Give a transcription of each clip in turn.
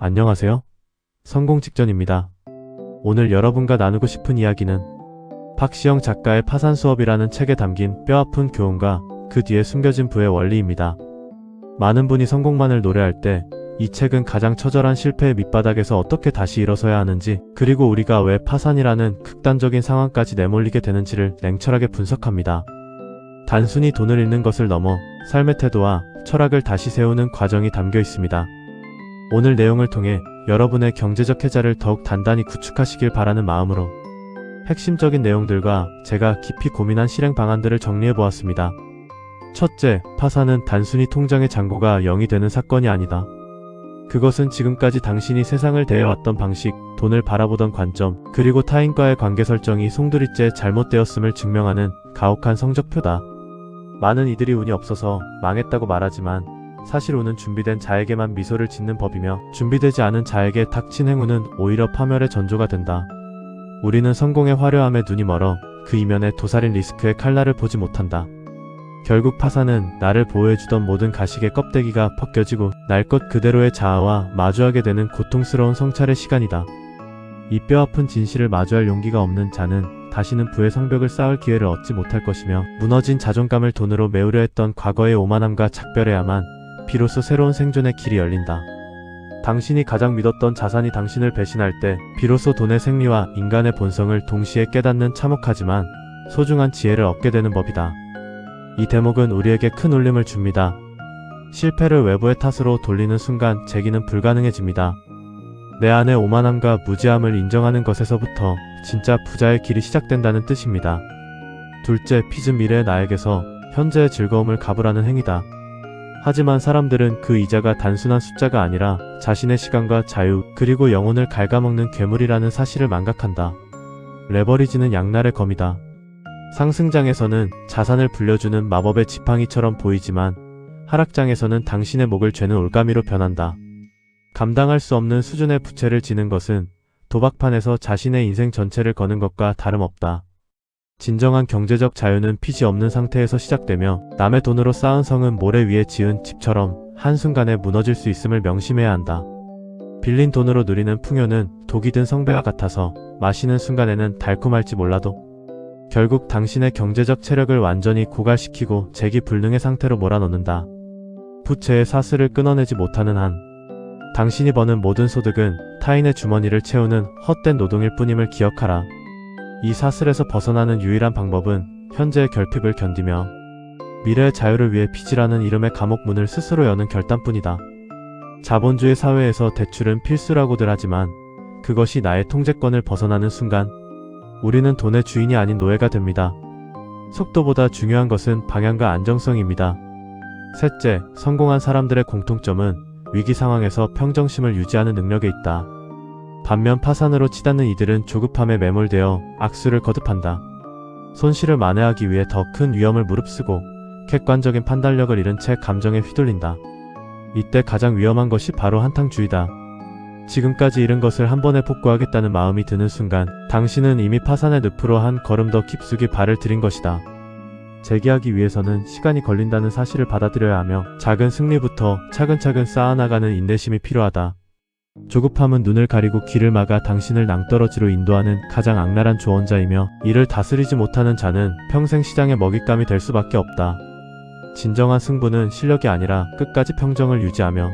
안녕하세요. 성공 직전입니다. 오늘 여러분과 나누고 싶은 이야기는 박시영 작가의 파산 수업이라는 책에 담긴 뼈아픈 교훈과 그 뒤에 숨겨진 부의 원리입니다. 많은 분이 성공만을 노래할 때 이 책은 가장 처절한 실패의 밑바닥에서 어떻게 다시 일어서야 하는지, 그리고 우리가 왜 파산이라는 극단적인 상황까지 내몰리게 되는지를 냉철하게 분석합니다. 단순히 돈을 잃는 것을 넘어 삶의 태도와 철학을 다시 세우는 과정이 담겨 있습니다. 오늘 내용을 통해 여러분의 경제적 해자를 더욱 단단히 구축하시길 바라는 마음으로 핵심적인 내용들과 제가 깊이 고민한 실행 방안들을 정리해보았습니다. 첫째, 파산은 단순히 통장의 잔고가 0이 되는 사건이 아니다. 그것은 지금까지 당신이 세상을 대해왔던 방식, 돈을 바라보던 관점, 그리고 타인과의 관계 설정이 송두리째 잘못되었음을 증명하는 가혹한 성적표다. 많은 이들이 운이 없어서 망했다고 말하지만 사실 운은 준비된 자에게만 미소를 짓는 법이며, 준비되지 않은 자에게 닥친 행운은 오히려 파멸의 전조가 된다. 우리는 성공의 화려함에 눈이 멀어 그 이면에 도사린 리스크의 칼날을 보지 못한다. 결국 파산은 나를 보호해주던 모든 가식의 껍데기가 벗겨지고 날 것 그대로의 자아와 마주하게 되는 고통스러운 성찰의 시간이다. 이 뼈아픈 진실을 마주할 용기가 없는 자는 다시는 부의 성벽을 쌓을 기회를 얻지 못할 것이며, 무너진 자존감을 돈으로 메우려 했던 과거의 오만함과 작별해야만 비로소 새로운 생존의 길이 열린다. 당신이 가장 믿었던 자산이 당신을 배신할 때 비로소 돈의 생리와 인간의 본성을 동시에 깨닫는 참혹하지만 소중한 지혜를 얻게 되는 법이다. 이 대목은 우리에게 큰 울림을 줍니다. 실패를 외부의 탓으로 돌리는 순간 재기는 불가능해집니다. 내 안의 오만함과 무지함을 인정하는 것에서부터 진짜 부자의 길이 시작된다는 뜻입니다. 둘째, 빚은 미래의 나에게서 현재의 즐거움을 갚으라는 행위다. 하지만 사람들은 그 이자가 단순한 숫자가 아니라 자신의 시간과 자유, 그리고 영혼을 갉아먹는 괴물이라는 사실을 망각한다. 레버리지는 양날의 검이다. 상승장에서는 자산을 불려주는 마법의 지팡이처럼 보이지만 하락장에서는 당신의 목을 죄는 올가미로 변한다. 감당할 수 없는 수준의 부채를 지는 것은 도박판에서 자신의 인생 전체를 거는 것과 다름없다. 진정한 경제적 자유는 빚이 없는 상태에서 시작되며, 남의 돈으로 쌓은 성은 모래 위에 지은 집처럼 한순간에 무너질 수 있음을 명심해야 한다. 빌린 돈으로 누리는 풍요는 독이 든 성배와 같아서 마시는 순간에는 달콤할지 몰라도 결국 당신의 경제적 체력을 완전히 고갈시키고 재기불능의 상태로 몰아넣는다. 부채의 사슬을 끊어내지 못하는 한 당신이 버는 모든 소득은 타인의 주머니를 채우는 헛된 노동일 뿐임을 기억하라. 이 사슬에서 벗어나는 유일한 방법은 현재의 결핍을 견디며 미래의 자유를 위해 빚이라는 이름의 감옥 문을 스스로 여는 결단뿐이다. 자본주의 사회에서 대출은 필수라고들 하지만 그것이 나의 통제권을 벗어나는 순간 우리는 돈의 주인이 아닌 노예가 됩니다. 속도보다 중요한 것은 방향과 안정성입니다. 셋째, 성공한 사람들의 공통점은 위기 상황에서 평정심을 유지하는 능력에 있다. 반면 파산으로 치닫는 이들은 조급함에 매몰되어 악수를 거듭한다. 손실을 만회하기 위해 더 큰 위험을 무릅쓰고 객관적인 판단력을 잃은 채 감정에 휘둘린다. 이때 가장 위험한 것이 바로 한탕주의다. 지금까지 잃은 것을 한 번에 복구하겠다는 마음이 드는 순간 당신은 이미 파산의 늪으로 한 걸음 더 깊숙이 발을 들인 것이다. 재기하기 위해서는 시간이 걸린다는 사실을 받아들여야 하며 작은 승리부터 차근차근 쌓아나가는 인내심이 필요하다. 조급함은 눈을 가리고 길을 막아 당신을 낭떠러지로 인도하는 가장 악랄한 조언자이며, 이를 다스리지 못하는 자는 평생 시장의 먹잇감이 될 수밖에 없다. 진정한 승부는 실력이 아니라 끝까지 평정을 유지하며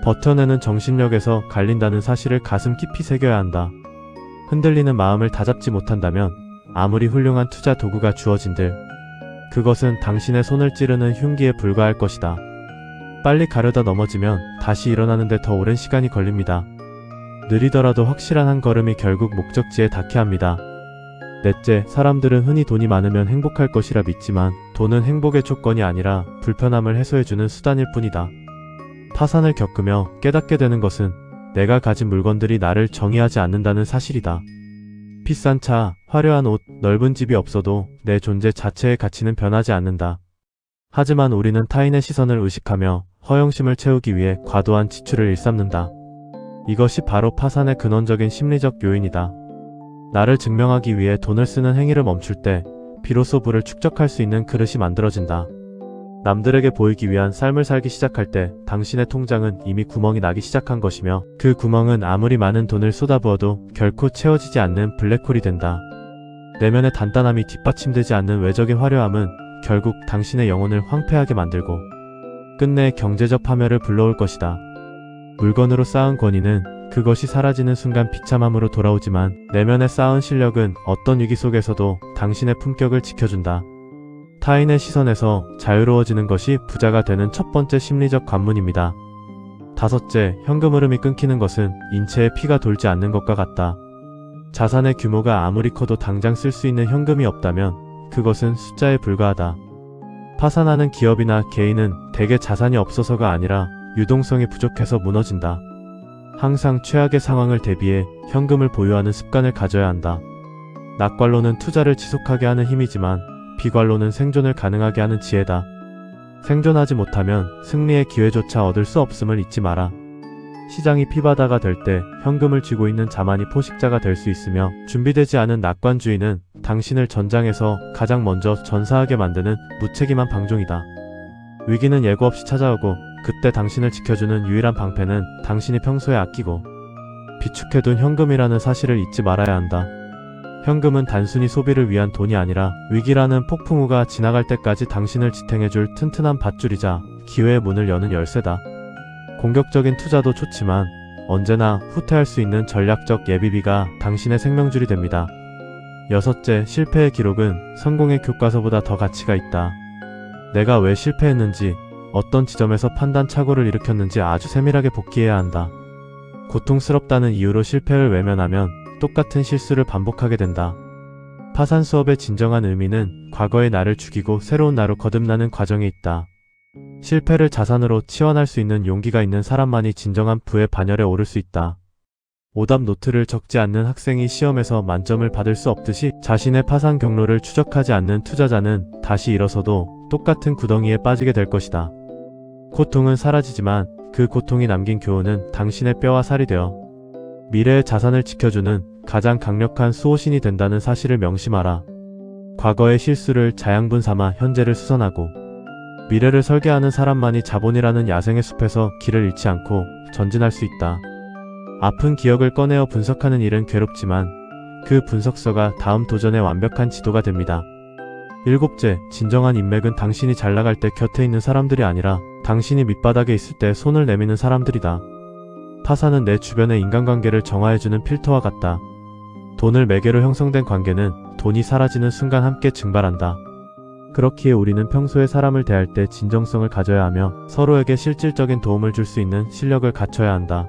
버텨내는 정신력에서 갈린다는 사실을 가슴 깊이 새겨야 한다. 흔들리는 마음을 다잡지 못한다면 아무리 훌륭한 투자 도구가 주어진들 그것은 당신의 손을 찌르는 흉기에 불과할 것이다. 빨리 가려다 넘어지면 다시 일어나는데 더 오랜 시간이 걸립니다. 느리더라도 확실한 한 걸음이 결국 목적지에 닿게 합니다. 넷째, 사람들은 흔히 돈이 많으면 행복할 것이라 믿지만 돈은 행복의 조건이 아니라 불편함을 해소해주는 수단일 뿐이다. 파산을 겪으며 깨닫게 되는 것은 내가 가진 물건들이 나를 정의하지 않는다는 사실이다. 비싼 차, 화려한 옷, 넓은 집이 없어도 내 존재 자체의 가치는 변하지 않는다. 하지만 우리는 타인의 시선을 의식하며 허영심을 채우기 위해 과도한 지출을 일삼는다. 이것이 바로 파산의 근원적인 심리적 요인이다. 나를 증명하기 위해 돈을 쓰는 행위를 멈출 때 비로소 부를 축적할 수 있는 그릇이 만들어진다. 남들에게 보이기 위한 삶을 살기 시작할 때 당신의 통장은 이미 구멍이 나기 시작한 것이며 그 구멍은 아무리 많은 돈을 쏟아부어도 결코 채워지지 않는 블랙홀이 된다. 내면의 단단함이 뒷받침되지 않는 외적인 화려함은 결국 당신의 영혼을 황폐하게 만들고 끝내 경제적 파멸을 불러올 것이다. 물건으로 쌓은 권위는 그것이 사라지는 순간 비참함으로 돌아오지만 내면에 쌓은 실력은 어떤 위기 속에서도 당신의 품격을 지켜준다. 타인의 시선에서 자유로워지는 것이 부자가 되는 첫 번째 심리적 관문입니다. 다섯째, 현금 흐름이 끊기는 것은 인체에 피가 돌지 않는 것과 같다. 자산의 규모가 아무리 커도 당장 쓸 수 있는 현금이 없다면 그것은 숫자에 불과하다. 파산하는 기업이나 개인은 대개 자산이 없어서가 아니라 유동성이 부족해서 무너진다. 항상 최악의 상황을 대비해 현금을 보유하는 습관을 가져야 한다. 낙관론은 투자를 지속하게 하는 힘이지만 비관론은 생존을 가능하게 하는 지혜다. 생존하지 못하면 승리의 기회조차 얻을 수 없음을 잊지 마라. 시장이 피바다가 될 때 현금을 쥐고 있는 자만이 포식자가 될 수 있으며 준비되지 않은 낙관주의는 당신을 전장에서 가장 먼저 전사하게 만드는 무책임한 방종이다. 위기는 예고 없이 찾아오고 그때 당신을 지켜주는 유일한 방패는 당신이 평소에 아끼고 비축해둔 현금이라는 사실을 잊지 말아야 한다. 현금은 단순히 소비를 위한 돈이 아니라 위기라는 폭풍우가 지나갈 때까지 당신을 지탱해줄 튼튼한 밧줄이자 기회의 문을 여는 열쇠다. 공격적인 투자도 좋지만 언제나 후퇴할 수 있는 전략적 예비비가 당신의 생명줄이 됩니다. 여섯째, 실패의 기록은 성공의 교과서보다 더 가치가 있다. 내가 왜 실패했는지, 어떤 지점에서 판단 착오를 일으켰는지 아주 세밀하게 복기해야 한다. 고통스럽다는 이유로 실패를 외면하면 똑같은 실수를 반복하게 된다. 파산 수업의 진정한 의미는 과거의 나를 죽이고 새로운 나로 거듭나는 과정에 있다. 실패를 자산으로 치환할 수 있는 용기가 있는 사람만이 진정한 부의 반열에 오를 수 있다. 오답 노트를 적지 않는 학생이 시험에서 만점을 받을 수 없듯이 자신의 파산 경로를 추적하지 않는 투자자는 다시 일어서도 똑같은 구덩이에 빠지게 될 것이다. 고통은 사라지지만 그 고통이 남긴 교훈은 당신의 뼈와 살이 되어 미래의 자산을 지켜주는 가장 강력한 수호신이 된다는 사실을 명심하라. 과거의 실수를 자양분 삼아 현재를 수선하고 미래를 설계하는 사람만이 자본이라는 야생의 숲에서 길을 잃지 않고 전진할 수 있다. 아픈 기억을 꺼내어 분석하는 일은 괴롭지만 그 분석서가 다음 도전의 완벽한 지도가 됩니다. 일곱째, 진정한 인맥은 당신이 잘 나갈 때 곁에 있는 사람들이 아니라 당신이 밑바닥에 있을 때 손을 내미는 사람들이다. 파산은 내 주변의 인간관계를 정화해주는 필터와 같다. 돈을 매개로 형성된 관계는 돈이 사라지는 순간 함께 증발한다. 그렇기에 우리는 평소에 사람을 대할 때 진정성을 가져야 하며 서로에게 실질적인 도움을 줄 수 있는 실력을 갖춰야 한다.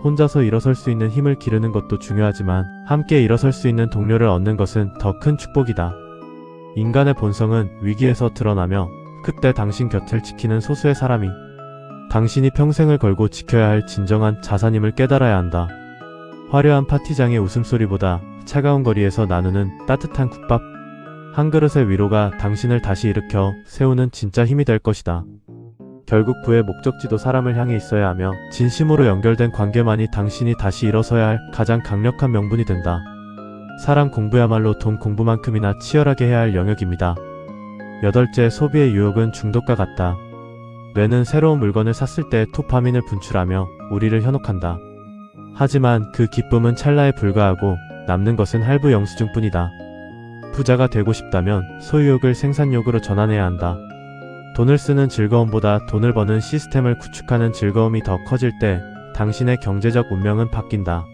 혼자서 일어설 수 있는 힘을 기르는 것도 중요하지만 함께 일어설 수 있는 동료를 얻는 것은 더 큰 축복이다. 인간의 본성은 위기에서 드러나며 그때 당신 곁을 지키는 소수의 사람이 당신이 평생을 걸고 지켜야 할 진정한 자산임을 깨달아야 한다. 화려한 파티장의 웃음소리보다 차가운 거리에서 나누는 따뜻한 국밥 한 그릇의 위로가 당신을 다시 일으켜 세우는 진짜 힘이 될 것이다. 결국 부의 목적지도 사람을 향해 있어야 하며 진심으로 연결된 관계만이 당신이 다시 일어서야 할 가장 강력한 명분이 된다. 사람 공부야말로 돈 공부만큼이나 치열하게 해야 할 영역입니다. 여덟째, 소비의 유혹은 중독과 같다. 뇌는 새로운 물건을 샀을 때 도파민을 분출하며 우리를 현혹한다. 하지만 그 기쁨은 찰나에 불과하고 남는 것은 할부 영수증뿐이다. 부자가 되고 싶다면 소유욕을 생산욕으로 전환해야 한다. 돈을 쓰는 즐거움보다 돈을 버는 시스템을 구축하는 즐거움이 더 커질 때 당신의 경제적 운명은 바뀐다.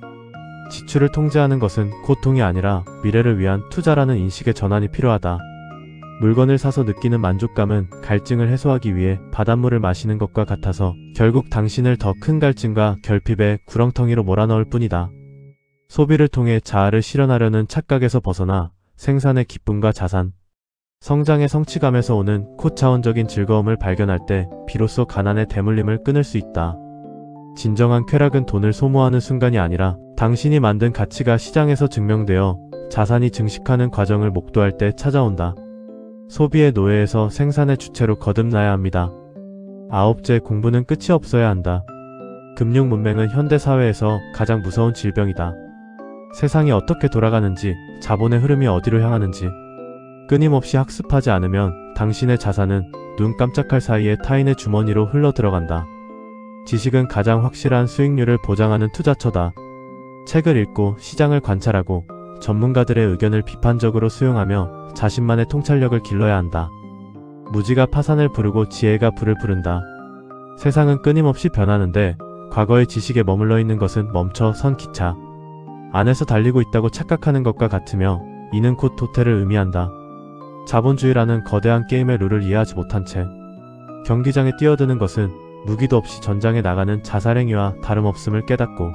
지출을 통제하는 것은 고통이 아니라 미래를 위한 투자라는 인식의 전환이 필요하다. 물건을 사서 느끼는 만족감은 갈증을 해소하기 위해 바닷물을 마시는 것과 같아서 결국 당신을 더 큰 갈증과 결핍의 구렁텅이로 몰아넣을 뿐이다. 소비를 통해 자아를 실현하려는 착각에서 벗어나 생산의 기쁨과 자산, 성장의 성취감에서 오는 고차원적인 즐거움을 발견할 때 비로소 가난의 대물림을 끊을 수 있다. 진정한 쾌락은 돈을 소모하는 순간이 아니라 당신이 만든 가치가 시장에서 증명되어 자산이 증식하는 과정을 목도할 때 찾아온다. 소비의 노예에서 생산의 주체로 거듭나야 합니다. 아홉째, 공부는 끝이 없어야 한다. 금융 문맹은 현대 사회에서 가장 무서운 질병이다. 세상이 어떻게 돌아가는지, 자본의 흐름이 어디로 향하는지 끊임없이 학습하지 않으면 당신의 자산은 눈 깜짝할 사이에 타인의 주머니로 흘러 들어간다. 지식은 가장 확실한 수익률을 보장하는 투자처다. 책을 읽고 시장을 관찰하고 전문가들의 의견을 비판적으로 수용하며 자신만의 통찰력을 길러야 한다. 무지가 파산을 부르고 지혜가 불을 부른다. 세상은 끊임없이 변하는데 과거의 지식에 머물러 있는 것은 멈춰 선 기차 안에서 달리고 있다고 착각하는 것과 같으며 이는 곧 도태를 의미한다. 자본주의라는 거대한 게임의 룰을 이해하지 못한 채 경기장에 뛰어드는 것은 무기도 없이 전장에 나가는 자살행위와 다름없음을 깨닫고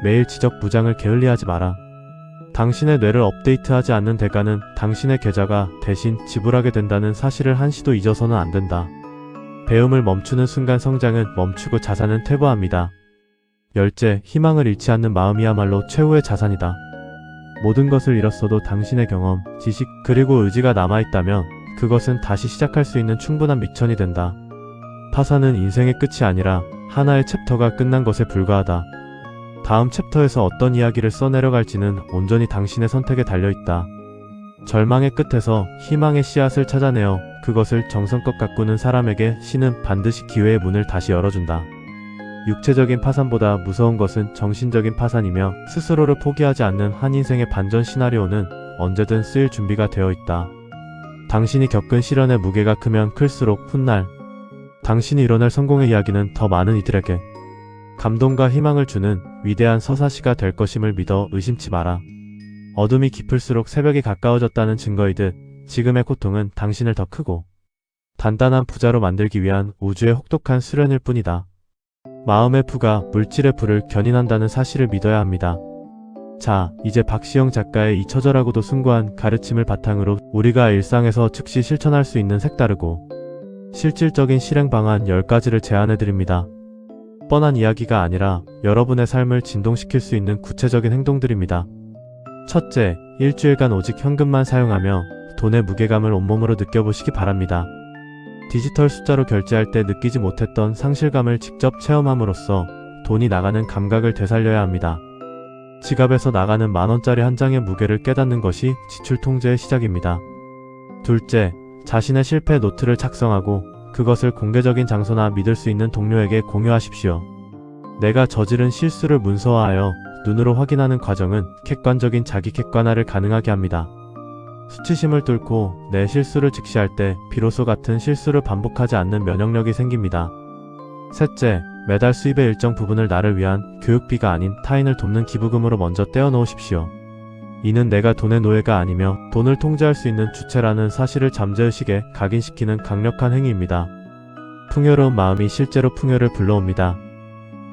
매일 지적 무장을 게을리하지 마라. 당신의 뇌를 업데이트하지 않는 대가는 당신의 계좌가 대신 지불하게 된다는 사실을 한시도 잊어서는 안 된다. 배움을 멈추는 순간 성장은 멈추고 자산은 퇴보합니다. 열째, 희망을 잃지 않는 마음이야말로 최후의 자산이다. 모든 것을 잃었어도 당신의 경험, 지식, 그리고 의지가 남아있다면 그것은 다시 시작할 수 있는 충분한 미천이 된다. 파산은 인생의 끝이 아니라 하나의 챕터가 끝난 것에 불과하다. 다음 챕터에서 어떤 이야기를 써내려갈지는 온전히 당신의 선택에 달려있다. 절망의 끝에서 희망의 씨앗을 찾아내어 그것을 정성껏 가꾸는 사람에게 신은 반드시 기회의 문을 다시 열어준다. 육체적인 파산보다 무서운 것은 정신적인 파산이며 스스로를 포기하지 않는 한 인생의 반전 시나리오는 언제든 쓰일 준비가 되어 있다. 당신이 겪은 시련의 무게가 크면 클수록 훗날 당신이 이뤄낼 성공의 이야기는 더 많은 이들에게 감동과 희망을 주는 위대한 서사시가 될 것임을 믿어 의심치 마라. 어둠이 깊을수록 새벽이 가까워졌다는 증거이듯 지금의 고통은 당신을 더 크고 단단한 부자로 만들기 위한 우주의 혹독한 수련일 뿐이다. 마음의 부가 물질의 부를 견인한다는 사실을 믿어야 합니다. 자, 이제 박시영 작가의 이 처절하고도 숭고한 가르침을 바탕으로 우리가 일상에서 즉시 실천할 수 있는 색다르고 실질적인 실행 방안 10가지를 제안해드립니다. 뻔한 이야기가 아니라 여러분의 삶을 진동시킬 수 있는 구체적인 행동들입니다. 첫째, 일주일간 오직 현금만 사용하며 돈의 무게감을 온몸으로 느껴보시기 바랍니다. 디지털 숫자로 결제할 때 느끼지 못했던 상실감을 직접 체험함으로써 돈이 나가는 감각을 되살려야 합니다. 지갑에서 나가는 만원짜리 한 장의 무게를 깨닫는 것이 지출 통제의 시작입니다. 둘째, 자신의 실패 노트를 작성하고 그것을 공개적인 장소나 믿을 수 있는 동료에게 공유하십시오. 내가 저지른 실수를 문서화하여 눈으로 확인하는 과정은 객관적인 자기 객관화를 가능하게 합니다. 수치심을 뚫고 내 실수를 직시할 때 비로소 같은 실수를 반복하지 않는 면역력이 생깁니다. 셋째, 매달 수입의 일정 부분을 나를 위한 교육비가 아닌 타인을 돕는 기부금으로 먼저 떼어놓으십시오. 이는 내가 돈의 노예가 아니며 돈을 통제할 수 있는 주체라는 사실을 잠재의식에 각인시키는 강력한 행위입니다. 풍요로운 마음이 실제로 풍요를 불러옵니다.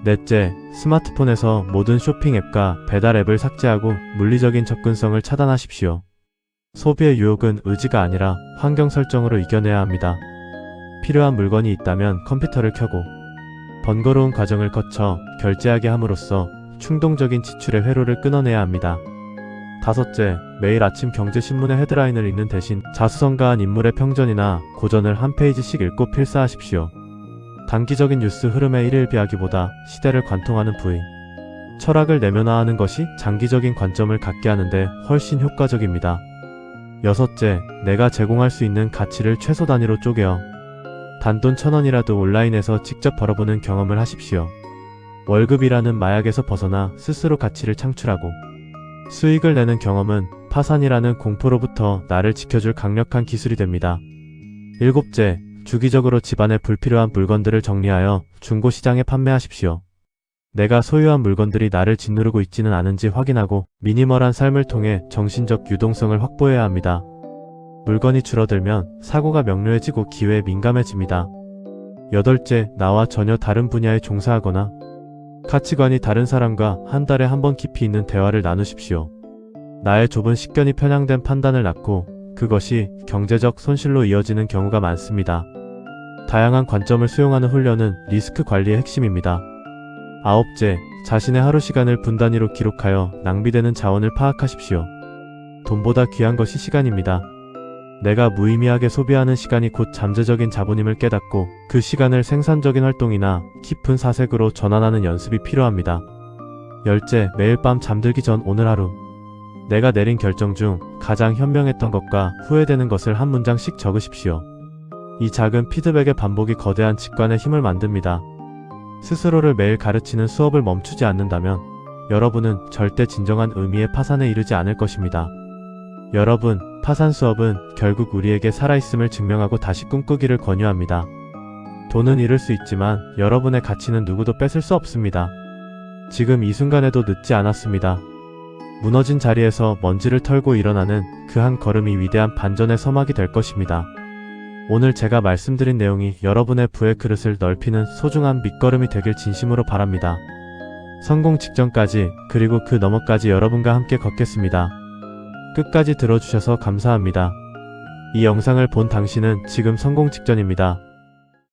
넷째, 스마트폰에서 모든 쇼핑 앱과 배달 앱을 삭제하고 물리적인 접근성을 차단하십시오. 소비의 유혹은 의지가 아니라 환경 설정으로 이겨내야 합니다. 필요한 물건이 있다면 컴퓨터를 켜고 번거로운 과정을 거쳐 결제하게 함으로써 충동적인 지출의 회로를 끊어내야 합니다. 다섯째, 매일 아침 경제신문의 헤드라인을 읽는 대신 자수성가한 인물의 평전이나 고전을 한 페이지씩 읽고 필사하십시오. 단기적인 뉴스 흐름에 일일비하기보다 시대를 관통하는 부의 철학을 내면화하는 것이 장기적인 관점을 갖게 하는데 훨씬 효과적입니다. 여섯째, 내가 제공할 수 있는 가치를 최소 단위로 쪼개어 단돈 1000원이라도 온라인에서 직접 벌어보는 경험을 하십시오. 월급이라는 마약에서 벗어나 스스로 가치를 창출하고 수익을 내는 경험은 파산이라는 공포로부터 나를 지켜줄 강력한 기술이 됩니다. 일곱째, 주기적으로 집안에 불필요한 물건들을 정리하여 중고시장에 판매하십시오. 내가 소유한 물건들이 나를 짓누르고 있지는 않은지 확인하고 미니멀한 삶을 통해 정신적 유동성을 확보해야 합니다. 물건이 줄어들면 사고가 명료해지고 기회에 민감해집니다. 여덟째, 나와 전혀 다른 분야에 종사하거나 가치관이 다른 사람과 한 달에 한 번 깊이 있는 대화를 나누십시오. 나의 좁은 식견이 편향된 판단을 낳고 그것이 경제적 손실로 이어지는 경우가 많습니다. 다양한 관점을 수용하는 훈련은 리스크 관리의 핵심입니다. 아홉째, 자신의 하루 시간을 분 단위로 기록하여 낭비되는 자원을 파악하십시오. 돈보다 귀한 것이 시간입니다. 내가 무의미하게 소비하는 시간이 곧 잠재적인 자본임을 깨닫고 그 시간을 생산적인 활동이나 깊은 사색으로 전환하는 연습이 필요합니다. 열째, 매일 밤 잠들기 전 오늘 하루 내가 내린 결정 중 가장 현명했던 것과 후회되는 것을 한 문장씩 적으십시오. 이 작은 피드백의 반복이 거대한 직관의 힘을 만듭니다. 스스로를 매일 가르치는 수업을 멈추지 않는다면 여러분은 절대 진정한 의미의 파산에 이르지 않을 것입니다. 여러분, 파산 수업은 결국 우리에게 살아있음을 증명하고 다시 꿈꾸기를 권유합니다. 돈은 잃을 수 있지만 여러분의 가치는 누구도 뺏을 수 없습니다. 지금 이 순간에도 늦지 않았습니다. 무너진 자리에서 먼지를 털고 일어나는 그 한 걸음이 위대한 반전의 서막이 될 것입니다. 오늘 제가 말씀드린 내용이 여러분의 부의 그릇을 넓히는 소중한 밑거름이 되길 진심으로 바랍니다. 성공 직전까지 그리고 그 너머까지 여러분과 함께 걷겠습니다. 끝까지 들어주셔서 감사합니다. 이 영상을 본 당신은 지금 성공 직전입니다.